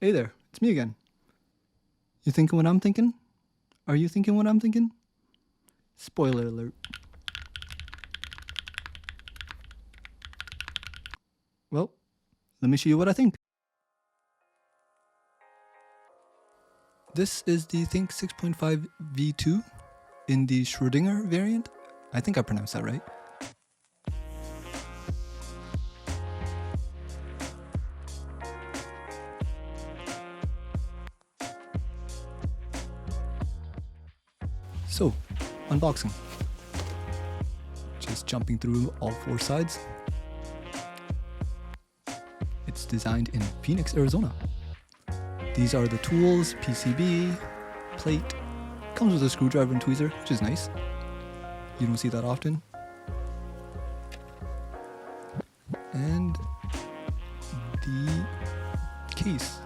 Hey there, it's me again. You thinking what I'm thinking? Are you thinking what I'm thinking? Spoiler alert. Well, let me show you what I think. This is the Think6.5v2 in the Schrodinger variant. I think I pronounced that right. So, unboxing. Just jumping through all four sides. It's designed in Phoenix, Arizona. These are the tools, PCB, plate. Comes with a screwdriver and tweezer, which is nice. You don't see that often. And the case.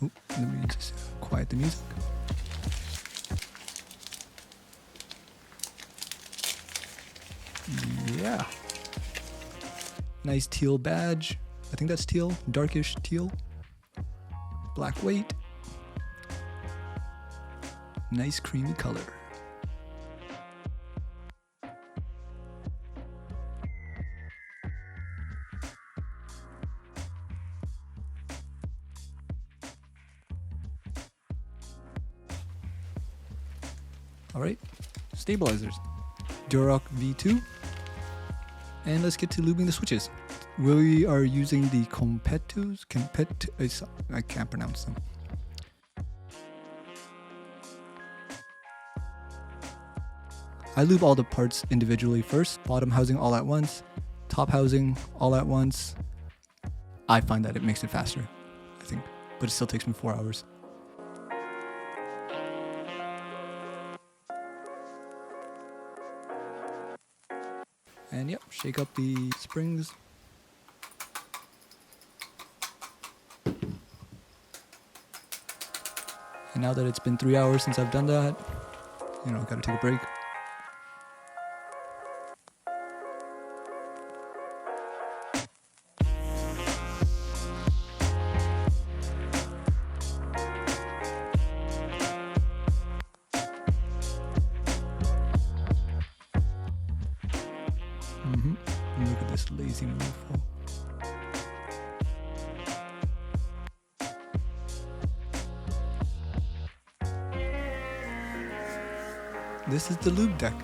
Oh, let me just quiet the music. Yeah. Nice teal badge. I think that's teal, darkish teal. Black weight. Nice creamy color. Alright, stabilizers. Duroc V2. And let's get to lubing the switches. We are using the Konpeitous. I can't pronounce them. I lube all the parts individually first. Bottom housing all at once. Top housing all at once. I find that it makes it faster, I think. But it still takes me 4 hours. And yep, shake up the springs. And now that it's been 3 hours since I've done that, you know, gotta take a break. Look at this lazy mofo. This is the lube deck.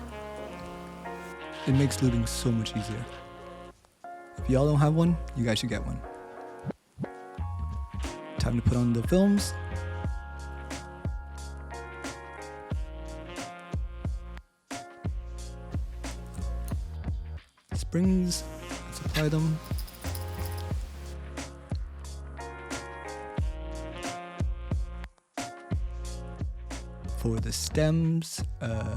It makes lubing so much easier. If y'all don't have one, you guys should get one. Time to put on the films. Springs, let's apply them. For the stems, yeah,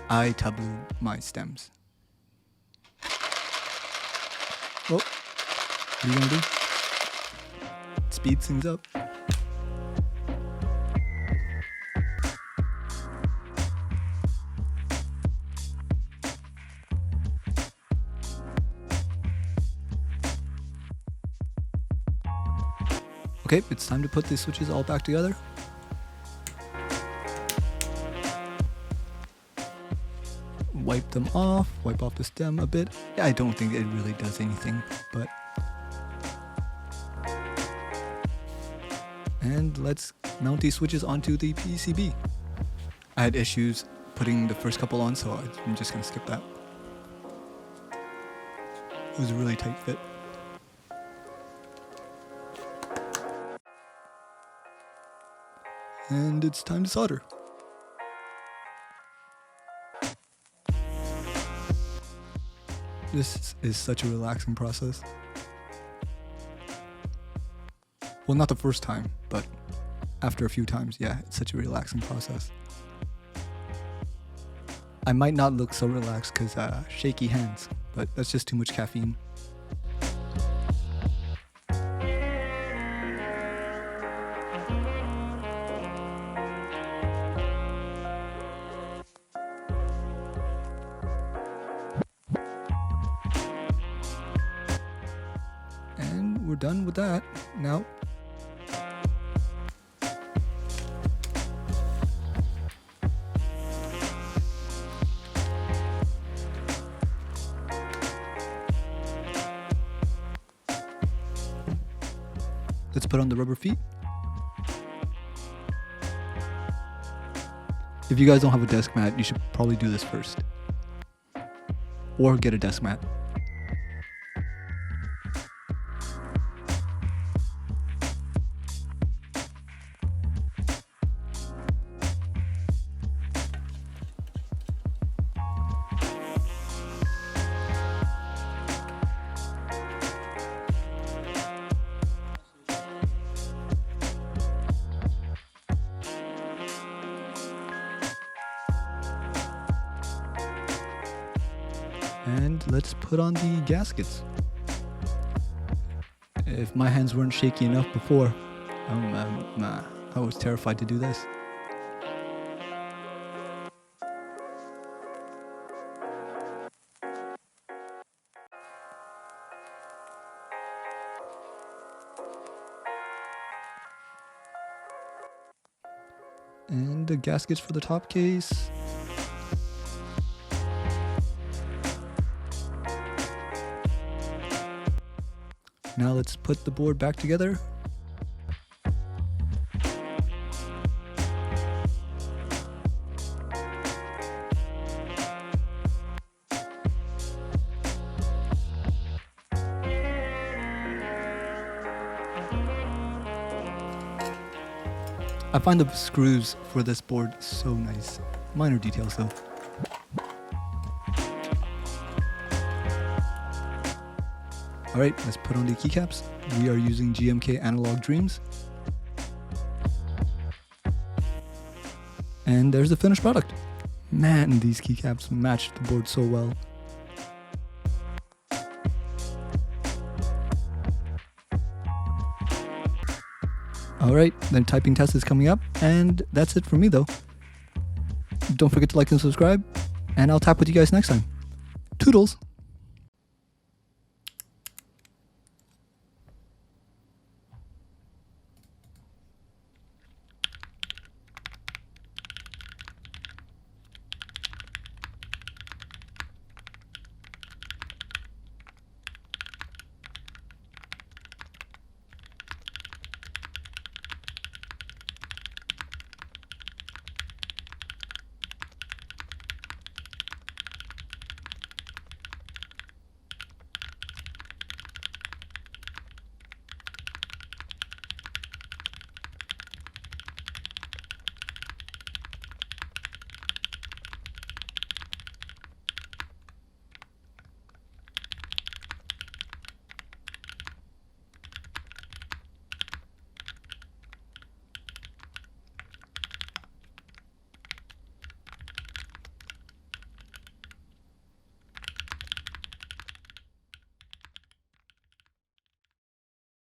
I taboo my stems. Oh, what are you gonna do? Speed things up. Okay, it's time to put the switches all back together. Wipe them off, wipe off the stem a bit. I don't think it really does anything, but... And let's mount these switches onto the PCB. I had issues putting the first couple on, so I'm just gonna skip that. It was a really tight fit. And it's time to solder. This is such a relaxing process. Well, not the first time, but after a few times, yeah, it's such a relaxing process. I might not look so relaxed because shaky hands, but that's just too much caffeine. we're done with that. Now, let's put on the rubber feet. If you guys don't have a desk mat, you should probably do this first. Or get a desk mat. And let's put on the gaskets. If my hands weren't shaky enough before, I was terrified to do this. And the gaskets for the top case. Now let's put the board back together. I find the screws for this board so nice. Minor details though. Alright, let's put on the keycaps. We are using GMK Analog Dreams. And there's the finished product. Man, these keycaps match the board so well. Alright, then typing test is coming up, and that's it for me though. Don't forget to like and subscribe, and I'll tap with you guys next time. Toodles!